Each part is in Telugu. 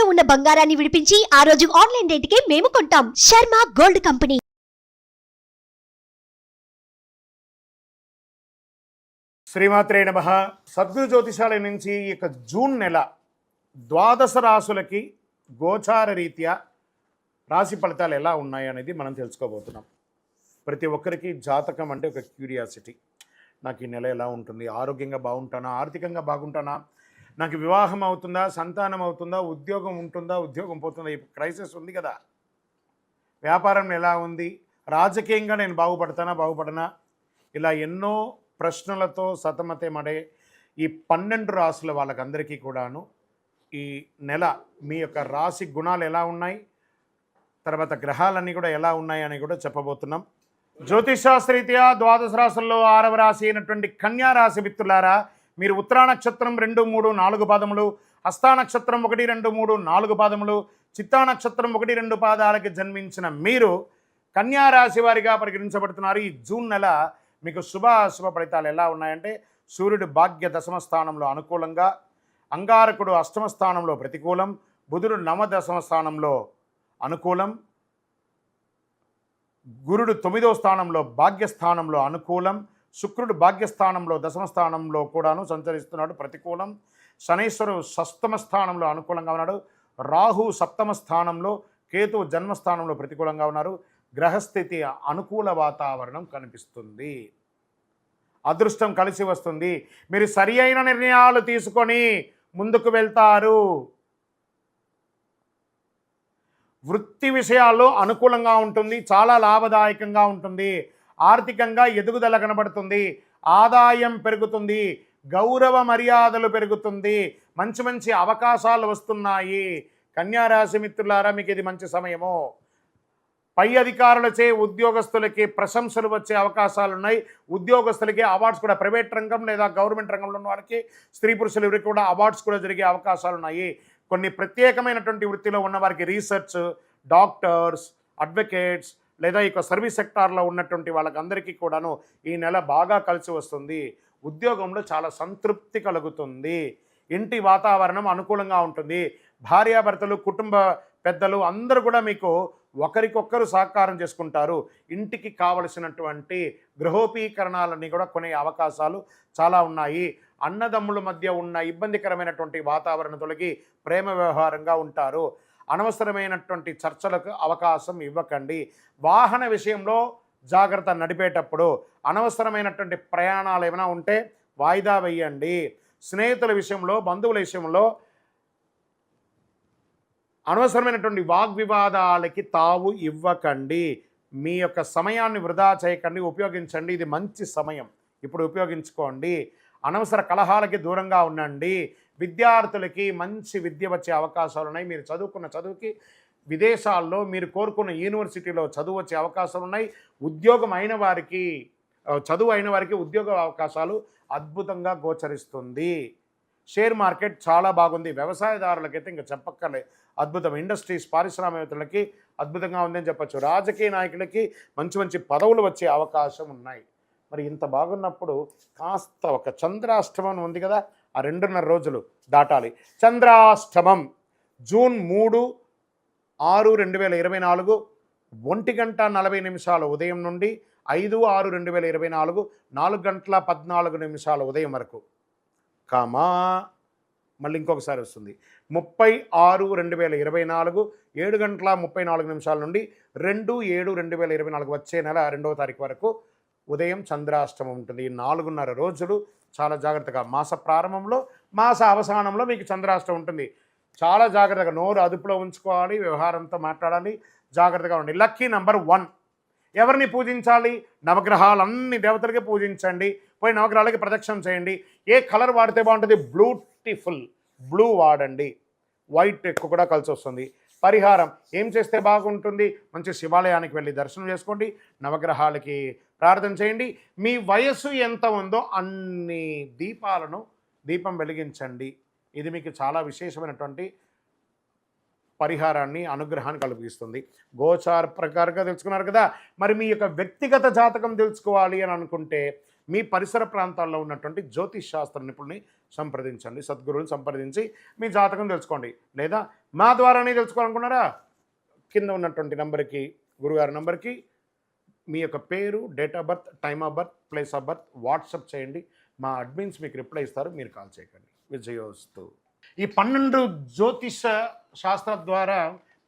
తాకట్టులో ఉన్న బంగారాన్ని విడిపించి ఆ రోజు ఆన్లైన్ రేటుకే మేము కొంటాం. Sharma gold company. శ్రీమాత్రే నమః. సద్గురు జ్యోతిషాలయం నుంచి ఈ యొక్క జూన్ నెల ద్వాదశ రాశులకి గోచార రీత్యా రాశి ఫలితాలు ఎలా ఉన్నాయి అనేది మనం తెలుసుకోబోతున్నాం. ప్రతి ఒక్కరికి జాతకం అంటే ఒక క్యూరియాసిటీ. నాకు ఈ నెల ఎలా ఉంటుంది, ఆరోగ్యంగా బాగుంటానా, ఆర్థికంగా బాగుంటానా, నాకు వివాహం అవుతుందా, సంతానం అవుతుందా, ఉద్యోగం ఉంటుందా, ఉద్యోగం పోతుందా, ఈ క్రైసిస్ ఉంది కదా, వ్యాపారం ఎలా ఉంది, రాజకీయంగా నేను బాగుపడనా, ఇలా ఎన్నో ప్రశ్నలతో సతమతమడే ఈ 12 రాశుల వాళ్ళకందరికీ కూడాను ఈ నెల మీ యొక్క రాశి గుణాలు ఎలా ఉన్నాయి, తర్వాత గ్రహాలన్నీ కూడా ఎలా ఉన్నాయి అని కూడా చెప్పబోతున్నాం. జ్యోతిషాస్త్రరీత్యా ద్వాదశ రాశుల్లో 6వ రాశి అయినటువంటి కన్యా రాశి మిత్రులారా, మీరు ఉత్తరా నక్షత్రం 2, 3, 4 పాదములు, హస్తా నక్షత్రం 1, 2, 3, 4 పాదములు, చిత్తా నక్షత్రం 1, 2 పాదాలకి జన్మించిన మీరు కన్యా రాశి వారిగా పరిగణించబడుతున్నారు. ఈ జూన్ నెల మీకు శుభ ఫలితాలు ఎలా ఉన్నాయంటే, సూర్యుడు భాగ్య దశమ స్థానంలో అనుకూలంగా, అంగారకుడు అష్టమ స్థానంలో ప్రతికూలం, బుధుడు నవదశమ స్థానంలో అనుకూలం, గురుడు 9వ స్థానంలో భాగ్యస్థానంలో అనుకూలం, శుక్రుడు భాగ్యస్థానంలో దశమ స్థానంలో కూడాను సంచరిస్తున్నాడు ప్రతికూలం, శనైశ్వరుడు షష్టమ స్థానంలో అనుకూలంగా ఉన్నాడు, రాహు సప్తమ స్థానంలో, కేతు జన్మస్థానంలో ప్రతికూలంగా ఉన్నారు. గ్రహస్థితి అనుకూల వాతావరణం కనిపిస్తుంది. అదృష్టం కలిసి వస్తుంది. మీరు సరి అయిన నిర్ణయాలు తీసుకొని ముందుకు వెళ్తారు. వృత్తి విషయాల్లో అనుకూలంగా ఉంటుంది, చాలా లాభదాయకంగా ఉంటుంది. ఆర్థికంగా ఎదుగుదల కనబడుతుంది, ఆదాయం పెరుగుతుంది, గౌరవ మర్యాదలు పెరుగుతుంది, మంచి అవకాశాలు వస్తున్నాయి. కన్యారాశి మిత్రులారా, మీకు ఇది మంచి సమయము. పై అధికారులచే ఉద్యోగస్తులకి ప్రశంసలు వచ్చే అవకాశాలు ఉన్నాయి. ఉద్యోగస్తులకి అవార్డ్స్ కూడా, ప్రైవేట్ రంగం లేదా గవర్నమెంట్ రంగంలో ఉన్న వారికి, స్త్రీ పురుషులు ఎవరికి కూడా అవార్డ్స్ కూడా జరిగే అవకాశాలు ఉన్నాయి. కొన్ని ప్రత్యేకమైనటువంటి వృత్తిలో ఉన్న వారికి రీసెర్చ్, డాక్టర్స్, అడ్వకేట్స్ లేదా ఇక సర్వీస్ సెక్టార్లో ఉన్నటువంటి వాళ్ళకందరికీ కూడాను ఈ నెల బాగా కలిసి వస్తుంది. ఉద్యోగంలో చాలా సంతృప్తి కలుగుతుంది. ఇంటి వాతావరణం అనుకూలంగా ఉంటుంది. భార్యాభర్తలు, కుటుంబ పెద్దలు అందరూ కూడా మీకు ఒకరికొకరు సహకారం చేసుకుంటారు. ఇంటికి కావలసినటువంటి గృహోపీకరణాలన్నీ కూడా కొనే అవకాశాలు చాలా ఉన్నాయి. అన్నదమ్ముల మధ్య ఉన్న ఇబ్బందికరమైనటువంటి వాతావరణం తొలగి ప్రేమ వ్యవహారంగా ఉంటారు. అనవసరమైనటువంటి చర్చలకు అవకాశం ఇవ్వకండి. వాహన విషయంలో జాగ్రత్త. నడిపేటప్పుడు అనవసరమైనటువంటి ప్రయాణాలు ఏమైనా ఉంటే వాయిదా వేయండి. స్నేహితుల విషయంలో, బంధువుల విషయంలో అనవసరమైనటువంటి వాగ్వివాదాలకి తావు ఇవ్వకండి. మీ యొక్క సమయాన్ని వృధా చేయకండి, ఉపయోగించండి. ఇది మంచి సమయం, ఇప్పుడు ఉపయోగించుకోండి. అనవసర కలహాలకి దూరంగా ఉండండి. విద్యార్థులకి మంచి విద్య వచ్చే అవకాశాలు ఉన్నాయి. మీరు చదువుకున్న చదువుకి విదేశాల్లో మీరు కోరుకున్న యూనివర్సిటీలో చదువు వచ్చే అవకాశాలు ఉన్నాయి. ఉద్యోగం అయిన వారికి, చదువు అయిన వారికి ఉద్యోగ అవకాశాలు అద్భుతంగా గోచరిస్తుంది. షేర్ మార్కెట్ చాలా బాగుంది. వ్యవసాయదారులకైతే ఇంకా చెప్పక్కర్లేదు, అద్భుతం. ఇండస్ట్రీస్, పారిశ్రామికవేత్తలకి అద్భుతంగా ఉందని చెప్పచ్చు. రాజకీయ నాయకులకి మంచి పదవులు వచ్చే అవకాశం ఉన్నాయి. మరి ఇంత బాగున్నప్పుడు కాస్త ఒక చంద్రాష్టమం ఉంది కదా, ఆ 2.5 రోజులు దాటాలి. చంద్రాష్టమం జూన్ 3, 6, 2024 1:40 ఉదయం నుండి 5, 6, 2024 4:14 ఉదయం వరకు. కామా మళ్ళీ ఇంకొకసారి వస్తుంది 30, 6, 2024 7:34 నుండి 2, 7, 2024 వచ్చే నెల 2వ తారీఖు వరకు ఉదయం చంద్రాష్టమం ఉంటుంది. 4.5 రోజులు చాలా జాగ్రత్తగా. మాస ప్రారంభంలో, మాస అవసానంలో మీకు చంద్రాష్టమం ఉంటుంది. చాలా జాగ్రత్తగా నోరు అదుపులో ఉంచుకోవాలి, వ్యవహారంతో మాట్లాడాలి, జాగ్రత్తగా ఉండండి. Lucky number 1. ఎవరిని పూజించాలి? నవగ్రహాలన్నీ దేవతలకి పూజించండి. పోయి నవగ్రహాలకి ప్రదక్షిణం చేయండి. ఏ కలర్ వాడితే బాగుంటుంది? బ్యూటిఫుల్ బ్లూ వాడండి. వైట్ ఎక్కువ కూడా కలిసి వస్తుంది. పరిహారం ఏం చేస్తే బాగుంటుంది? మంచి శివాలయానికి వెళ్ళి దర్శనం చేసుకోండి, నవగ్రహాలకి ప్రార్థన చేయండి. మీ వయస్సు ఎంత ఉందో అన్ని దీపం వెలిగించండి. ఇది మీకు చాలా విశేషమైనటువంటి పరిహారాన్ని, అనుగ్రహాన్ని కలిగిస్తుంది. గోచార ప్రకారంగా తెలుసుకున్నారు కదా. మరి మీ యొక్క వ్యక్తిగత జాతకం తెలుసుకోవాలి అని అనుకుంటే మీ పరిసర ప్రాంతాల్లో ఉన్నటువంటి జ్యోతిష్ శాస్త్ర నిపుణుల్ని సంప్రదించండి, సద్గురువుని సంప్రదించి మీ జాతకం తెలుసుకోండి. లేదా మా ద్వారానే తెలుసుకోవాలనుకున్నారా, కింద ఉన్నటువంటి నంబర్కి, గురుగారి నంబర్కి మీ యొక్క పేరు, date of birth, time of birth, place of birth WhatsApp చేయండి. మా అడ్మిన్స్ మీకు రిప్లై ఇస్తారు, మీరు కాల్ చేయకండి. విజయోస్తు. ఈ 12 జ్యోతిష శాస్త్రం ద్వారా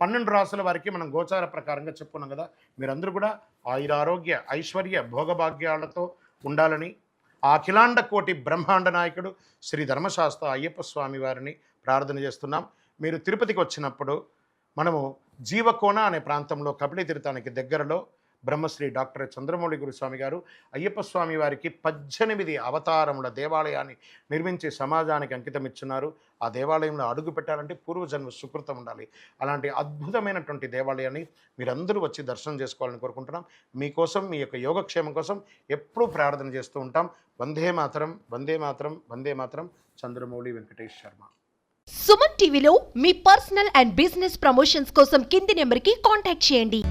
12 రాసుల వారికి మనం గోచార ప్రకారంగా చెప్పుకున్నాం కదా. మీరందరూ కూడా ఆయురారోగ్య ఐశ్వర్య భోగభాగ్యాలతో ఉండాలని ఆ అఖిలాండ కోటి బ్రహ్మాండ నాయకుడు శ్రీ ధర్మశాస్త్ర అయ్యప్ప స్వామి వారిని ప్రార్థన చేస్తున్నాం. మీరు తిరుపతికి వచ్చినప్పుడు మనము జీవకోన అనే ప్రాంతంలో కపిలి తీర్థానికి దగ్గరలో బ్రహ్మశ్రీ డాక్టర్ చంద్రమౌళి గురుస్వామి గారు అయ్యప్ప స్వామి వారికి 18 అవతారముల దేవాలయాన్ని నిర్మించి సమాజానికి అంకితం ఇచ్చున్నారు. ఆ దేవాలయంలో అడుగు పెట్టాలంటే పూర్వజన్మ సుకృతం ఉండాలి. అలాంటి అద్భుతమైనటువంటి దేవాలయాన్ని మీరందరూ వచ్చి దర్శనం చేసుకోవాలని కోరుకుంటున్నాం. మీకోసం, మీ యొక్క యోగక్షేమం కోసం ఎప్పుడూ ప్రార్థన చేస్తూ ఉంటాం. వందే మాతరం, వందే మాతరం, వందే మాతరం. చంద్రమౌళి వెంకటేష్ శర్మ. సుమన్ టీవీలో మీ పర్సనల్ అండ్ బిజినెస్ ప్రమోషన్స్ కోసం కింది నెంబర్కి కాంటాక్ట్ చేయండి.